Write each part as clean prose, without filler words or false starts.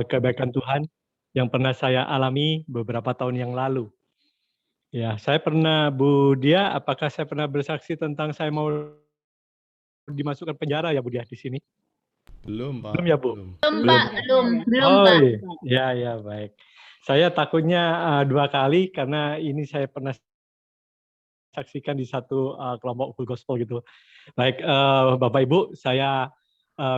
kebaikan Tuhan yang pernah saya alami beberapa tahun yang lalu. Ya, saya pernah, Bu Dia, apakah saya pernah bersaksi tentang saya mau dimasukkan penjara ya Bu Dia di sini? Belum, Pak. Belum ya Bu? Belum. Belum, Belum. Pak. Belum, Oh Pak. iya, ya baik. Saya takutnya 2 kali karena ini saya pernah saksikan di satu kelompok full gospel gitu. Baik, Bapak Ibu, saya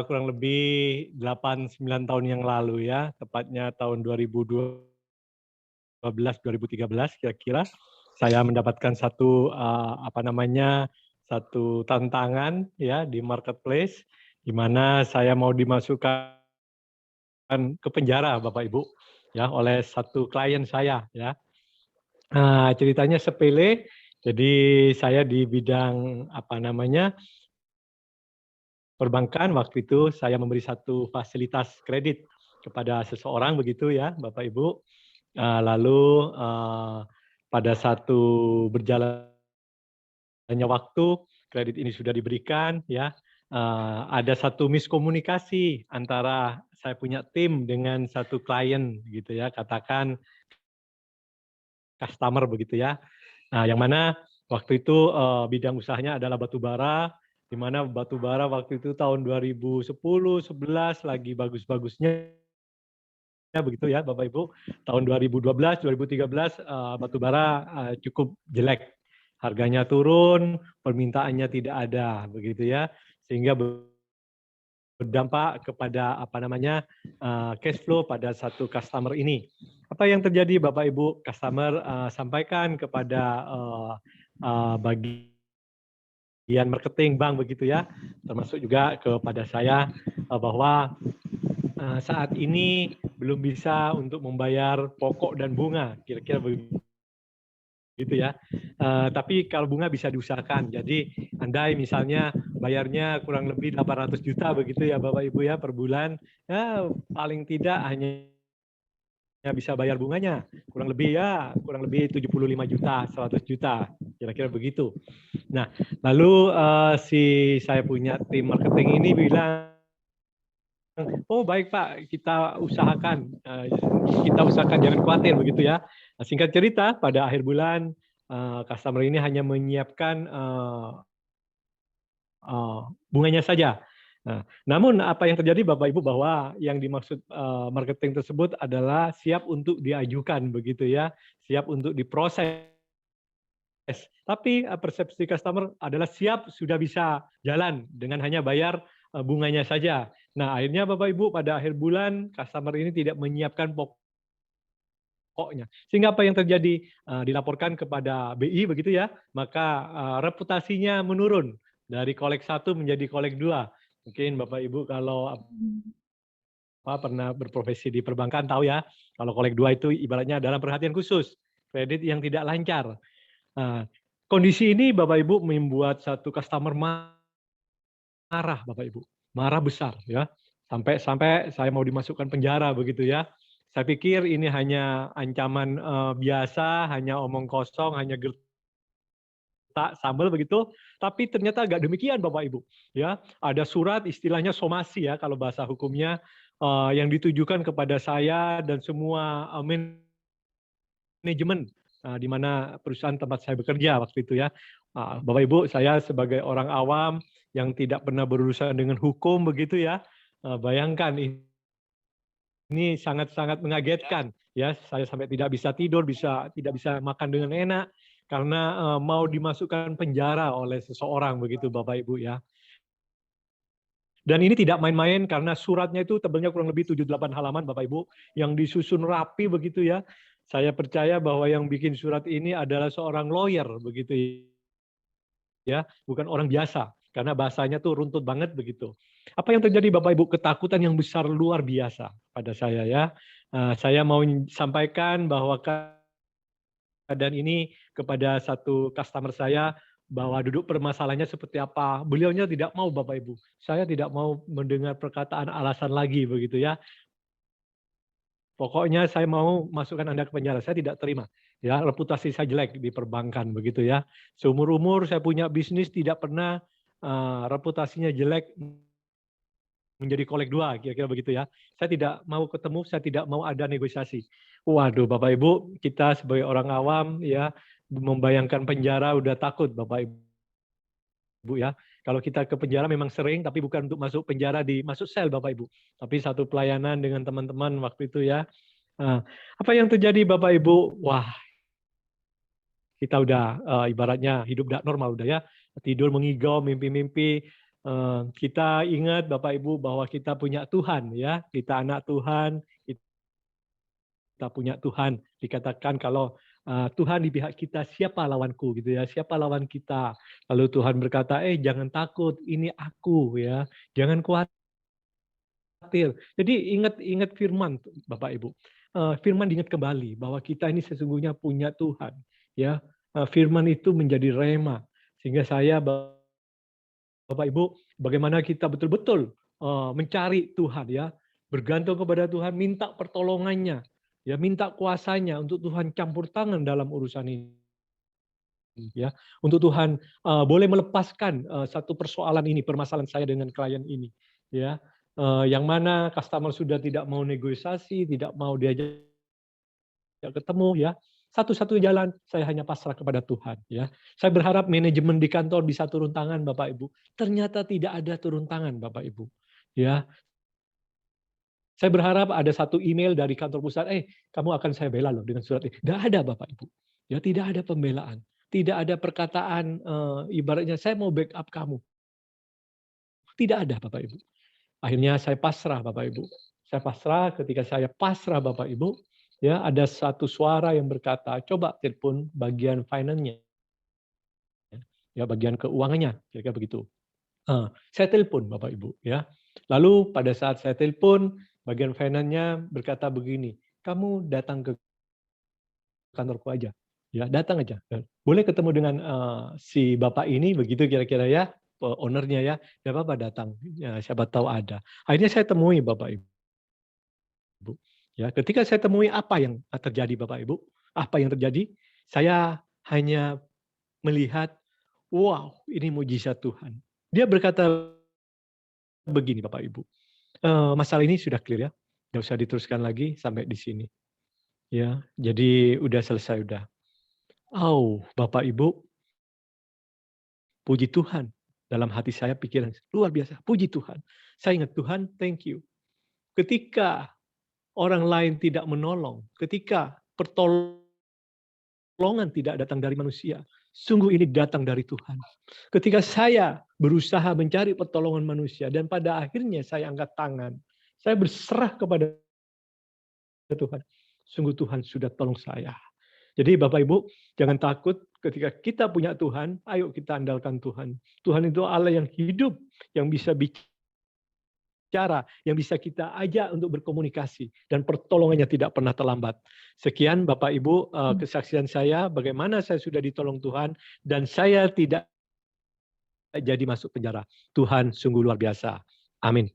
kurang lebih 8-9 tahun yang lalu ya, tepatnya tahun 2012-2013 kira-kira, saya mendapatkan satu satu tantangan ya di marketplace, di mana saya mau dimasukkan ke penjara Bapak Ibu ya oleh satu klien saya ya. Ceritanya sepele, jadi saya di bidang perbankan. Waktu itu saya memberi satu fasilitas kredit kepada seseorang begitu ya Bapak Ibu. Lalu pada satu berjalannya waktu kredit ini sudah diberikan ya, ada satu miskomunikasi antara saya punya tim dengan satu klien gitu ya, katakan customer begitu ya. Yang mana waktu itu bidang usahanya adalah batu bara, di mana batu bara waktu itu tahun 2010-11 lagi bagus-bagusnya begitu ya Bapak Ibu. Tahun 2012, 2013 batu bara cukup jelek. Harganya turun, permintaannya tidak ada begitu ya. Sehingga berdampak kepada cash flow pada satu customer ini. Apa yang terjadi Bapak Ibu? Customer sampaikan kepada bagian marketing bank begitu ya, termasuk juga kepada saya bahwa saat ini belum bisa untuk membayar pokok dan bunga, kira-kira begitu ya. Tapi kalau bunga bisa diusahakan. Jadi andai misalnya bayarnya kurang lebih 800 juta begitu ya Bapak Ibu ya per bulan, ya paling tidak hanya bisa bayar bunganya kurang lebih 75 juta, 100 juta, kira-kira begitu. Nah, lalu saya punya tim marketing ini bilang, oh baik Pak, kita usahakan jangan khawatir begitu ya. Singkat cerita, pada akhir bulan customer ini hanya menyiapkan bunganya saja. Namun apa yang terjadi Bapak Ibu bahwa yang dimaksud marketing tersebut adalah siap untuk diajukan begitu ya, siap untuk diproses. Tapi persepsi customer adalah siap sudah bisa jalan dengan hanya bayar bunganya saja. Nah akhirnya Bapak Ibu pada akhir bulan customer ini tidak menyiapkan pokoknya. Sehingga apa yang terjadi? Dilaporkan kepada BI begitu ya, maka reputasinya menurun dari kolek 1 menjadi kolek 2. Mungkin Bapak Ibu kalau pernah berprofesi di perbankan tahu ya, kalau kolek 2 itu ibaratnya dalam perhatian khusus, kredit yang tidak lancar. Kondisi ini Bapak Ibu membuat satu customer marah Bapak Ibu, marah besar ya, sampai saya mau dimasukkan penjara begitu ya. Saya pikir ini hanya ancaman biasa, hanya omong kosong, hanya gertak sambal begitu, tapi ternyata agak demikian Bapak Ibu. Ya, ada surat istilahnya somasi ya kalau bahasa hukumnya yang ditujukan kepada saya dan semua manajemen di mana perusahaan tempat saya bekerja waktu itu ya. Bapak Ibu, saya sebagai orang awam yang tidak pernah berurusan dengan hukum begitu ya, bayangkan ini sangat-sangat mengagetkan ya. Saya sampai tidak bisa tidur, tidak bisa makan dengan enak karena mau dimasukkan penjara oleh seseorang begitu Bapak Ibu ya. Dan ini tidak main-main karena suratnya itu tebalnya kurang lebih 7-8 halaman Bapak Ibu, yang disusun rapi begitu ya. Saya percaya bahwa yang bikin surat ini adalah seorang lawyer begitu ya, bukan orang biasa karena bahasanya tuh runtut banget begitu. Apa yang terjadi Bapak Ibu? Ketakutan yang besar luar biasa pada saya ya. Saya mau sampaikan bahwa keadaan ini kepada satu customer saya bahwa duduk permasalahannya seperti apa. Beliaunya tidak mau Bapak Ibu. Saya tidak mau mendengar perkataan alasan lagi begitu ya. Pokoknya saya mau masukkan Anda ke penjara, saya tidak terima. Ya, reputasi saya jelek di perbankan begitu ya. Seumur-umur saya punya bisnis tidak pernah reputasinya jelek menjadi kolek dua, kira-kira begitu ya. Saya tidak mau ketemu, saya tidak mau ada negosiasi. Waduh, Bapak Ibu, kita sebagai orang awam ya membayangkan penjara udah takut, Bapak Ibu ya. Kalau kita ke penjara memang sering, tapi bukan untuk masuk penjara masuk sel, Bapak Ibu. Tapi satu pelayanan dengan teman-teman waktu itu ya. Nah, apa yang terjadi, Bapak Ibu? Wah, kita udah ibaratnya hidup tidak normal udah ya, tidur mengigau, mimpi-mimpi. Kita ingat Bapak Ibu bahwa kita punya Tuhan ya, kita anak Tuhan, kita punya Tuhan. Dikatakan kalau Tuhan di pihak kita, siapa lawanku gitu ya, siapa lawan kita. Lalu Tuhan berkata, jangan takut, ini aku ya, jangan khawatir. Jadi ingat firman Bapak Ibu. Firman diingat kembali bahwa kita ini sesungguhnya punya Tuhan ya. Firman itu menjadi rema sehingga saya Bapak Ibu bagaimana kita betul-betul mencari Tuhan ya, bergantung kepada Tuhan, minta pertolongannya ya, minta kuasanya untuk Tuhan campur tangan dalam urusan ini ya, untuk Tuhan boleh melepaskan satu persoalan ini, permasalahan saya dengan klien ini ya, yang mana customer sudah tidak mau negosiasi, tidak mau diajak ketemu ya. Satu-satu jalan saya hanya pasrah kepada Tuhan ya. Saya berharap manajemen di kantor bisa turun tangan Bapak Ibu. Ternyata tidak ada turun tangan Bapak Ibu. Ya, saya berharap ada satu email dari kantor pusat, kamu akan saya bela loh dengan surat ini. Tidak ada Bapak Ibu. Ya, tidak ada pembelaan. Tidak ada perkataan ibaratnya saya mau backup kamu. Tidak ada Bapak Ibu. Akhirnya saya pasrah Bapak Ibu. Saya pasrah, ketika saya pasrah Bapak Ibu, ya ada satu suara yang berkata, coba telepon bagian finance-nya. Ya, bagian keuangannya, kira-kira begitu. Saya telepon Bapak Ibu ya. Lalu pada saat saya telepon, bagian finance-nya berkata begini, kamu datang ke kantorku aja. Ya, datang aja. Boleh ketemu dengan si Bapak ini begitu kira-kira ya, owner-nya ya. Enggak apa-apa datang. Ya, siapa tahu ada. Akhirnya saya temui Bapak Ibu. Ya, ketika saya temui apa yang terjadi Bapak Ibu? Apa yang terjadi? Saya hanya melihat, wow, ini mujizat Tuhan. Dia berkata begini Bapak Ibu, masalah ini sudah clear ya, nggak usah diteruskan lagi sampai di sini. Ya, jadi udah selesai udah. Bapak Ibu, puji Tuhan. Dalam hati saya pikiran luar biasa, puji Tuhan. Saya ingat Tuhan, thank you. Ketika orang lain tidak menolong, ketika pertolongan tidak datang dari manusia, sungguh ini datang dari Tuhan. Ketika saya berusaha mencari pertolongan manusia dan pada akhirnya saya angkat tangan, saya berserah kepada Tuhan. Sungguh Tuhan sudah tolong saya. Jadi Bapak Ibu, jangan takut ketika kita punya Tuhan, ayo kita andalkan Tuhan. Tuhan itu Allah yang hidup, yang bisa bicara, yang bisa kita ajak untuk berkomunikasi, dan pertolongannya tidak pernah terlambat. Sekian Bapak Ibu kesaksian saya, bagaimana saya sudah ditolong Tuhan, dan saya tidak jadi masuk penjara. Tuhan sungguh luar biasa. Amin.